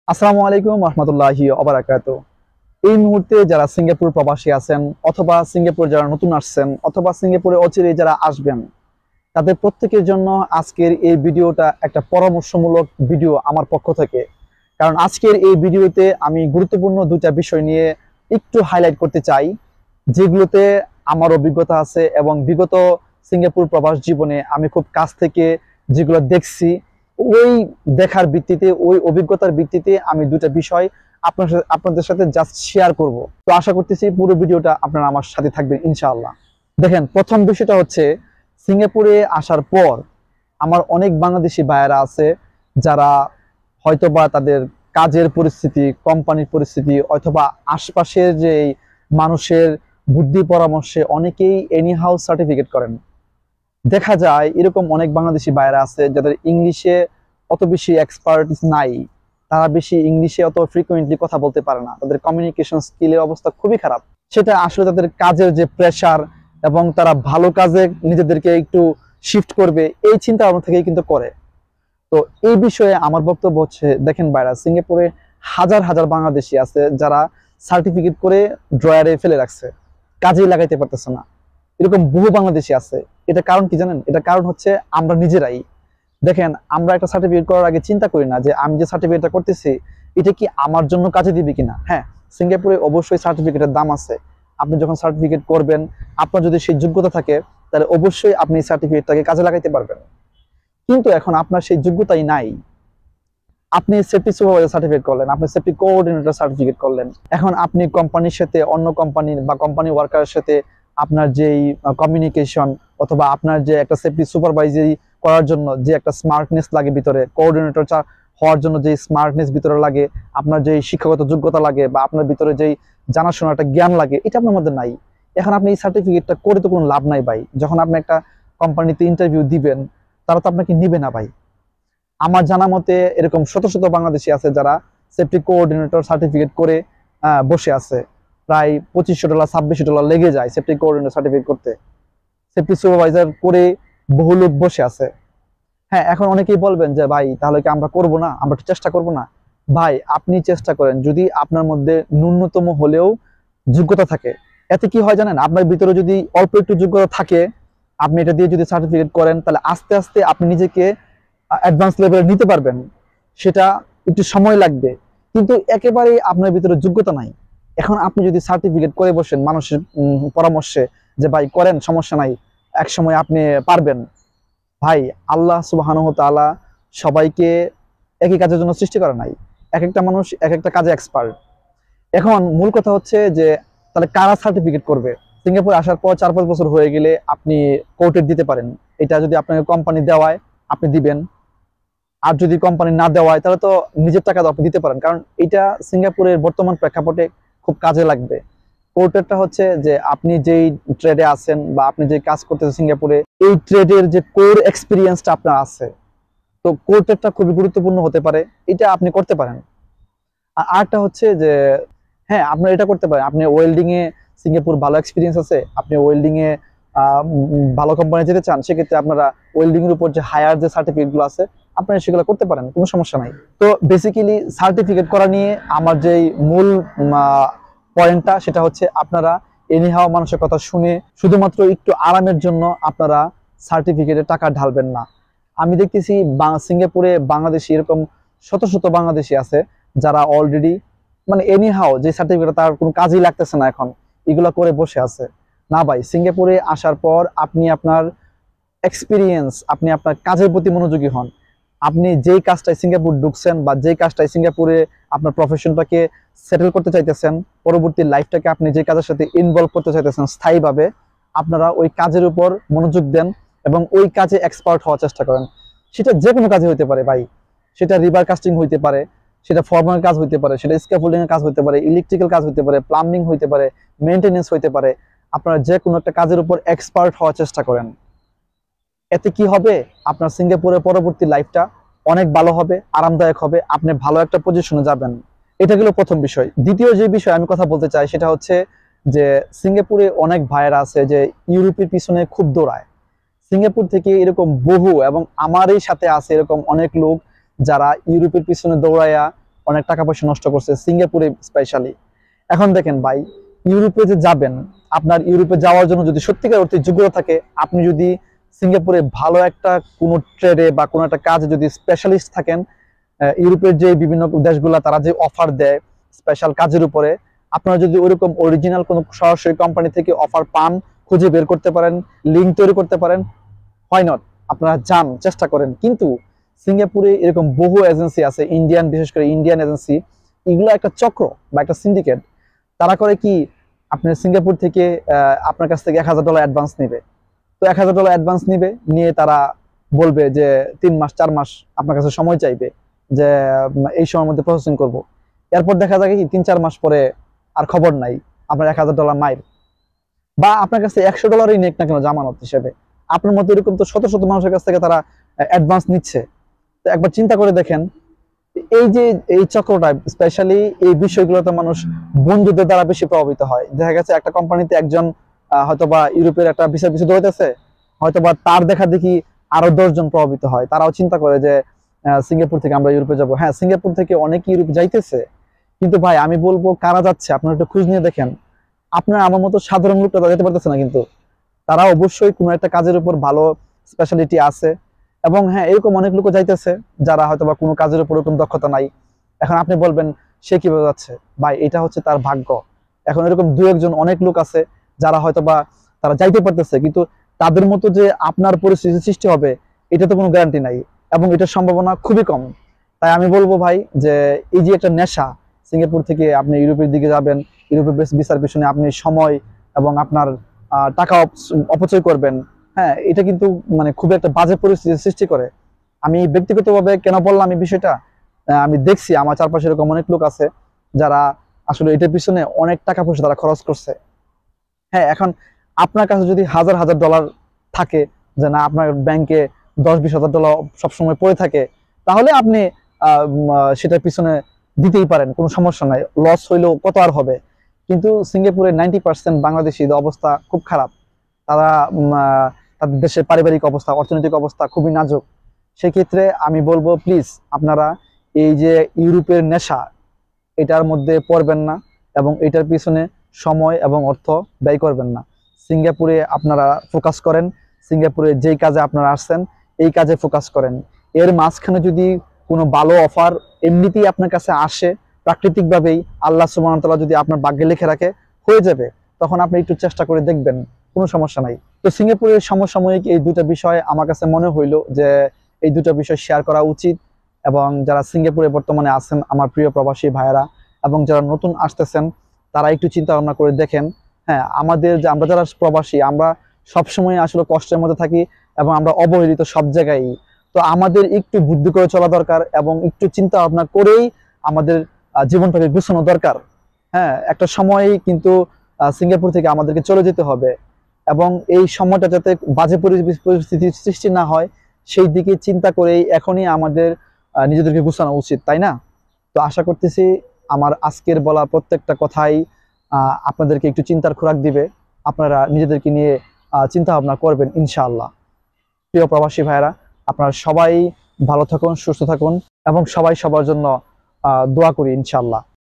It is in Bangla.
আসসালামু আলাইকুম রহমতুল্লাহি ওবারাকাতু। এই মুহূর্তে যারা সিঙ্গাপুর প্রবাসী আছেন অথবা সিঙ্গাপুর যারা নতুন আসছেন অথবা সিঙ্গাপুরে অচিরে যারা আসবেন, তাদের প্রত্যেকের জন্য আজকের এই ভিডিওটা একটা পরামর্শমূলক ভিডিও আমার পক্ষ থেকে। কারণ আজকের এই ভিডিওতে আমি গুরুত্বপূর্ণ দুইটা বিষয় নিয়ে একটু হাইলাইট করতে চাই, যেগুলোতে আমার অভিজ্ঞতা আছে এবং বিগত সিঙ্গাপুর প্রবাস জীবনে আমি খুব কাছ থেকে যেগুলো দেখছি, ওই দেখার ভিত্তিতে ওই অভিজ্ঞতার ভিত্তিতে আমি দুটা বিষয় আপনাদের সাথে জাস্ট শেয়ার করব। তো আশা করতেছি পুরো ভিডিওটা আপনারা আমার সাথে থাকবেন ইনশাআল্লাহ। দেখেন, প্রথম বিষয়টা হচ্ছে সিঙ্গাপুরে আসার পর আমার অনেক বাংলাদেশি ভাইয়েরা আছে যারা হয়তোবা তাদের কাজের পরিস্থিতি, কোম্পানির পরিস্থিতি অথবা আশপাশের যে মানুষের বুদ্ধি পরামর্শে অনেকেই এনি হাউস সার্টিফিকেট করেন। দেখা যায় এরকম অনেক বাংলাদেশি ভাইয়েরা আছে যাদের ইংলিশে অত বেশি এক্সপার্টিস নাই, তারা বেশি ইংলিশে অত ফ্রিকুয়েন্টলি কথা বলতে পারে না, তাদের কমিউনিকেশন স্কিলের অবস্থা খুবই খারাপ। সেটা আসলে তাদের কাজের যে প্রেশার এবং তারা ভালো কাজে নিজেদেরকে একটু শিফট করবে এই চিন্তা ভাবনা থেকেই কিন্তু করে। তো এই বিষয়ে আমার বক্তব্য হচ্ছে, দেখেন ভাইরা, সিঙ্গাপুরে হাজার হাজার বাংলাদেশি আছে যারা সার্টিফিকেট করে ড্রয়ারে ফেলে রাখছে, কাজেই লাগাইতে পারতেছে না। এরকম বহু বাংলাদেশি আছে। এটা কারণ কি জানেন? এটা কারণ হচ্ছে আমরা নিজেরাই। দেখেন, আমরা একটা সার্টিফিকেট করার আগে চিন্তা করি না যে আমি যে সার্টিফিকেটটা করতেছি এটা কি আমার জন্য কাজে দিবে কিনা। হ্যাঁ, সিঙ্গাপুরে অবশ্যই সার্টিফিকেটের দাম আছে। আপনি যখন সার্টিফিকেট করবেন, আপনার যদি সেই যোগ্যতা থাকে, তাহলে অবশ্যই আপনি সার্টিফিকেটটাকে কাজে লাগাইতে পারবেন। কিন্তু এখন আপনার সেই যোগ্যতাই নাই। আপনি সেফটি সুপারভাইজার সার্টিফিকেট করলেন, আপনি সেফটি কোঅর্ডিনেটর সার্টিফিকেট করলেন, এখন আপনি কোম্পানির সাথে, অন্য কোম্পানির বা কোম্পানি ওয়ার্কারের সাথে আপনার যেই কমিউনিকেশন অথবা আপনার যে একটা সেফটি সুপারভাইজারি করার জন্য যে একটা স্মার্টনেস লাগে ভিতরে, কোঅর্ডিনেটর হওয়ার জন্য যে স্মার্টনেস ভিতরে লাগে, আপনার যেই শিক্ষাগত যোগ্যতা লাগে বা আপনার ভিতরে যেই জানাশোনা একটা জ্ঞান লাগে, এটা আপনার মধ্যে নাই। এখন আপনি এই সার্টিফিকেটটা করে তো কোনো লাভ নাই ভাই। যখন আপনি একটা কোম্পানিতে ইন্টারভিউ দিবেন, তারা তো আপনাকে নিবে না ভাই। আমার জানা মতে এরকম শত শত বাংলাদেশি আছে যারা সেফটি কোঅর্ডিনেটর সার্টিফিকেট করে বসে আছে। প্রায় $2500 $2600 লেগে যায় সেফটি কোঅর্ডিনেটর সার্টিফিকেট করতে। সেফটি সুপারভাইজার করে বহু লোক বসে আছে। হ্যাঁ, এখন অনেকেই বলবেন যে ভাই তাহলে কি আমরা করব না, আমরা একটু চেষ্টা করব না? ভাই, আপনি চেষ্টা করেন, যদি আপনার মধ্যে ন্যূনতম হলেও যোগ্যতা থাকে। এতে কি হয় জানেন? আপনার ভিতরে যদি অল্প একটু যোগ্যতা থাকে, আপনি এটা দিয়ে যদি সার্টিফিকেট করেন, তাহলে আস্তে আস্তে আপনি নিজেকে অ্যাডভান্স লেভেলে নিতে পারবেন। সেটা একটু সময় লাগবে, কিন্তু একেবারেই আপনার ভিতরে যোগ্যতা নাই। এখন আপনি যদি সার্টিফিকেট করে বসেন মানুষের পরামর্শে যে ভাই করেন, সমস্যা নাই, এক সময় আপনি পারবেন। ভাই, আল্লাহ সুবহানাহু ওয়া তাআলা সবাইকে একই কাজের জন্য সৃষ্টি করে নাই। এক একটা মানুষ এক একটা কাজে এক্সপার্ট। এখন মূল কথা হচ্ছে যে তাহলে কারা সার্টিফিকেট করবে? সিঙ্গাপুর আসার পর 4-5 বছর হয়ে গেলে আপনি কোর্টেড দিতে পারেন। এটা যদি আপনাকে কোম্পানি দেওয়ায় আপনি দিবেন, আর যদি কোম্পানি না দেওয়ায় তাহলে তো নিজের টাকা আপনি দিতে পারেন, কারণ এটা সিঙ্গাপুরের বর্তমান প্রেক্ষাপটে খুব কাজে লাগবে। কোর্টেরটা হচ্ছে যে আপনি যেই ট্রেডে আছেন বা আপনি যে কাজ করতেছেন সিঙ্গাপুরে, এই ট্রেডের যে কোর এক্সপিরিয়েন্সটা আপনার আছে, তো কোর্টেরটা খুবই গুরুত্বপূর্ণ হতে পারে। এটা আপনি করতে পারেন। আর আরেকটা হচ্ছে যে হ্যাঁ, আপনার এটা করতে পারেন, আপনি ওয়েল্ডিং এ সিঙ্গাপুর ভালো এক্সপিরিয়েন্স আছে, আপনি ওয়েল্ডিং এ ভালো কোম্পানি যেতে চান, সেক্ষেত্রে আপনারা ওয়েল্ডিং এর উপর যে হায়ার যে সার্টিফিকেট গুলো আছে আপনারা সেগুলো করতে পারেন, কোনো সমস্যা নাই। তো বেসিক্যালি সার্টিফিকেট করা নিয়ে আমার যেই মূল পয়েন্টটা, সেটা হচ্ছে আপনারা এনিহাও মানুষের কথা শুনে শুধুমাত্র একটু আরামের জন্য আপনারা সার্টিফিকেটে টাকা ঢালবেন না। আমি দেখতেছি সিঙ্গাপুরে বাংলাদেশি এরকম শত শত বাংলাদেশি আছে যারা অলরেডি মানে এনিহাও যে সার্টিফিকেট তার কোনো কাজই লাগতেছে না, এখন এগুলা করে বসে আছে। না ভাই, সিঙ্গাপুরে আসার পর আপনি আপনার এক্সপিরিয়েন্স, আপনি আপনার কাজের প্রতি মনোযোগী হন। আপনি যেই কাজটাই সিঙ্গাপুর ঢুকছেন বা যেই কাজটাই সিঙ্গাপুরে আপনার প্রফেশনটাকে সেটেল করতে চাইতেছেন, পরবর্তী লাইফটাকে আপনি যে কাজের সাথে ইনভলভ করতে চাইতেছেন স্থায়ীভাবে, আপনারা ওই কাজের উপর মনোযোগ দেন এবং ওই কাজে এক্সপার্ট হওয়ার চেষ্টা করেন। সেটা যে কোনো কাজে হইতে পারে ভাই। সেটা রিভার কাস্টিং হইতে পারে, সেটা ফরমানের কাজ হইতে পারে, সেটা স্ক্যাফোল্ডিং এর কাজ হইতে পারে, ইলেকট্রিক্যাল কাজ হইতে পারে, প্লাম্বিং হইতে পারে, মেইনটেনেন্স হইতে পারে। আপনারা যে কোনো একটা কাজের উপর এক্সপার্ট হওয়ার চেষ্টা করেন। এতে কি হবে? আপনার সিঙ্গাপুরের পরবর্তী লাইফটা অনেক ভালো হবে, আরামদায়ক হবে, আপনি ভালো একটা পজিশনে যাবেন। এটা গেল প্রথম বিষয়। দ্বিতীয় যে বিষয় আমি কথা বলতে চাই সেটা হচ্ছে যে সিঙ্গাপুরে অনেক ভাইয়েরা আছে যে ইউরোপের পিছনে খুব দৌড়ায়। সিঙ্গাপুর থেকে এরকম বহু, এবং আমারই সাথে আছে এরকম অনেক লোক যারা ইউরোপের পিছনে দৌড়াইয়া অনেক টাকা পয়সা নষ্ট করছে সিঙ্গাপুরে স্পেশালি। এখন দেখেন ভাই, ইউরোপে যে যাবেন, আপনার ইউরোপে যাওয়ার জন্য যদি সত্যিকার অর্থে যোগ্যতা থাকে, আপনি যদি সিঙ্গাপুরে ভালো একটা কোনো ট্রেডে বা কোনো একটা কাজে যদি স্পেশালিস্ট থাকেন, ইউরোপের যে বিভিন্ন দেশগুলা তারা যে অফার দেয় স্পেশাল কাজের উপরে, আপনারা যদি ওইরকম অরিজিনাল কোনো সরাসরি কোম্পানি থেকে অফার পান, খুঁজে বের করতে পারেন, লিঙ্ক তৈরি করতে পারেন, হোয়াই নট, আপনারা যান, চেষ্টা করেন। কিন্তু সিঙ্গাপুরে এরকম বহু এজেন্সি আছে, ইন্ডিয়ান, বিশেষ করে ইন্ডিয়ান এজেন্সি, এগুলো একটা চক্র বা একটা সিন্ডিকেট। তারা করে কি, আপনার সিঙ্গাপুর থেকে আপনার কাছ থেকে $1000 অ্যাডভান্স নেবে। তো $1000 অ্যাডভান্স নিবে, নিয়ে তারা বলবে যে 3 মাস 4 মাস আপনার কাছে সময় চাইবে যে এই সময়ের মধ্যে প্রসেসিং করব। এরপর দেখা যায় কি 3-4 মাস পরে আর খবর নাই, আপনার $1000 মাইর। বা আপনার কাছে $100 নেক না কেন জামানত হিসেবে, আপনার মতো এরকম তো শত শত মানুষের কাছ থেকে তারা অ্যাডভান্স নিচ্ছে। তো একবার চিন্তা করে দেখেন, এই যে এই চক্রটা, স্পেশালি এই বিষয়গুলোতে মানুষ বন্ধুদের দ্বারা বেশি প্রভাবিত হয়। দেখা গেছে একটা কোম্পানিতে একজন হয়তোবা ইউরোপের একটা ভিসা পিছু দৌড়াইতেছে, হয়তোবা তার দেখা দেখি আরো 10 জন প্রভাবিত হয়। তারাও চিন্তা করে যে সিঙ্গাপুর থেকে আমরা ইউরোপে যাব। হ্যাঁ, সিঙ্গাপুর থেকে অনেকে ইউরোপ যাইতেছে, কিন্তু ভাই আমি বলবো কারা যাচ্ছে আপনারা একটু খোঁজ নিয়ে দেখেন। আপনার আমার মতো সাধারণ লোকটা যেতে পারতেছে না, কিন্তু তারা অবশ্যই কোনো একটা কাজের উপর ভালো স্পেশালিটি আছে। এবং হ্যাঁ, এরকম অনেক লোক যাইতেছে যারা হয়তো বা কোনো কাজের উপর এরকম দক্ষতা নাই। এখন আপনি বলবেন সে কিভাবে যাচ্ছে, ভাই এটা হচ্ছে তার ভাগ্য। এখন এরকম 2-1 জন অনেক লোক আছে যারা হয়তো বা তারা যাইতে পারতেছে, কিন্তু তাদের মতো যে আপনার পরিস্থিতি সৃষ্টি হবে এটা তো কোনো গ্যারান্টি নাই, এবং এটার সম্ভাবনা খুবই কম। তাই আমি বলবো ভাই, যে এই যে একটা নেশা, সিঙ্গাপুর থেকে আপনি ইউরোপের দিকে যাবেন, ইউরোপের ভিসার পিছনে আপনি সময় এবং আপনার টাকা অপচয় করবেন, হ্যাঁ, এটা কিন্তু মানে খুব একটা বাজে পরিস্থিতি সৃষ্টি করে। আমি ব্যক্তিগতভাবে কেন বললাম এই বিষয়টা, আমি দেখছি আমার চারপাশে এরকম অনেক লোক আছে যারা আসলে এটার পিছনে অনেক টাকা পয়সা তারা খরচ করছে। হ্যাঁ, এখন আপনার কাছে যদি হাজার হাজার ডলার থাকে, যে না আপনার ব্যাংকে 10-20 হাজার ডলার সবসময় পড়ে থাকে, তাহলে আপনি সেটার পিছনে দিতেই পারেন, কোনো সমস্যা নাই, লস হইলেও কত আর হবে। কিন্তু সিঙ্গাপুরের 90% বাংলাদেশি অবস্থা খুব খারাপ। তারা তাদের দেশের পারিবারিক অবস্থা, অর্থনৈতিক অবস্থা খুবই নাজুক। সেক্ষেত্রে আমি বলবো প্লিজ আপনারা এই যে ইউরোপের নেশা, এটার মধ্যে পড়বেন না এবং এটার পিছনে সময় এবং অর্থ ব্যয় করবেন না। সিঙ্গাপুরে আপনারা ফোকাস করেন, সিঙ্গাপুরে যেই কাজে আপনারা আসছেন এই কাজে ফোকাস করেন। এর মাঝখানে যদি কোনো ভালো অফার এমনিতেই আপনার কাছে আসে, প্রাকৃতিকভাবেই আল্লাহ সুবহানাহু ওয়া তাআলা যদি আপনার ভাগ্যে লিখে রাখে, হয়ে যাবে, তখন আপনি একটু চেষ্টা করে দেখবেন, কোনো সমস্যা নাই। তো সিঙ্গাপুরের সমসাময়িক এই দুটা বিষয় আমার কাছে মনে হইলো যে এই দুটো বিষয় শেয়ার করা উচিত। এবং যারা সিঙ্গাপুরে বর্তমানে আছেন আমার প্রিয় প্রবাসী ভাইয়েরা, এবং যারা নতুন আসতেছেন, তারা একটু চিন্তা ভাবনা করে দেখেন। হ্যাঁ, আমাদের যে আমরা যারা প্রবাসী, আমরা সবসময় আসলে কষ্টের মধ্যে থাকি এবং আমরা অবহেলিত সব জায়গায়। তো আমাদের একটু বুদ্ধি করে চলা দরকার এবং একটু চিন্তা ভাবনা করেই আমাদের জীবনটাকে গুছানো দরকার। হ্যাঁ, একটা সময় কিন্তু সিঙ্গাপুর থেকে আমাদেরকে চলে যেতে হবে, এবং এই সময়টা যাতে বাজে পরিস্থিতির সৃষ্টি না হয় সেই দিকে চিন্তা করেই এখনই আমাদের নিজেদেরকে গুছানো উচিত, তাই না? তো আশা করতেছি আমার আজকের বলা প্রত্যেকটা কথাই আপনাদেরকে একটু চিন্তার খোরাক দিবে। আপনারা নিজেদেরকে নিয়ে চিন্তা ভাবনা করবেন ইনশাআল্লাহ। প্রিয় প্রবাসী ভাইয়েরা, আপনারা সবাই ভালো থাকুন, সুস্থ থাকুন, এবং সবাই সবার জন্য দোয়া করি ইনশাআল্লাহ।